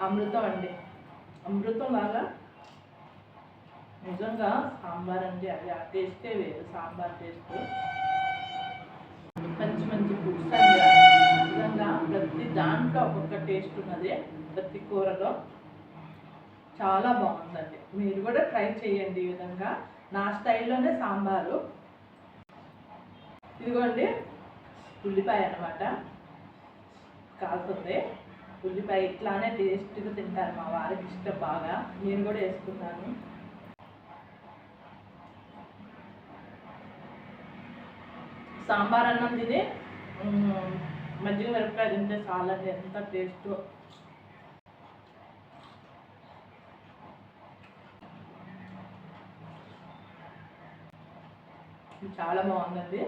అమృతం అండి, అమృతం లాగా నిజంగా సాంబార్ అండి. అది ఆ టేస్టే వేరు, సాంబార్ టేస్ట్. మంచి మంచి ఫుడ్స్ అండి, నిజంగా ప్రతి దాంట్లో ఒక్కొక్క టేస్ట్ ఉన్నది. ప్రతి కూరలో చాలా బాగుందండి. మీరు కూడా ట్రై చేయండి ఈ విధంగా, నా స్టైల్లోనే సాంబారు. ఇదిగోండి ఉల్లిపాయ అన్నమాట, కాలుతుంది. ఉల్లిపాయ ఇట్లానే టేస్ట్గా తింటారు, మా వారికి ఇష్టం బాగా. నేను కూడా వేసుకున్నాను. సాంబార్ అన్నం తిని మజ్జిగ మిరపకాయ తింటే చాలండి, ఎంత టేస్ట్. చాలా బాగుందండి.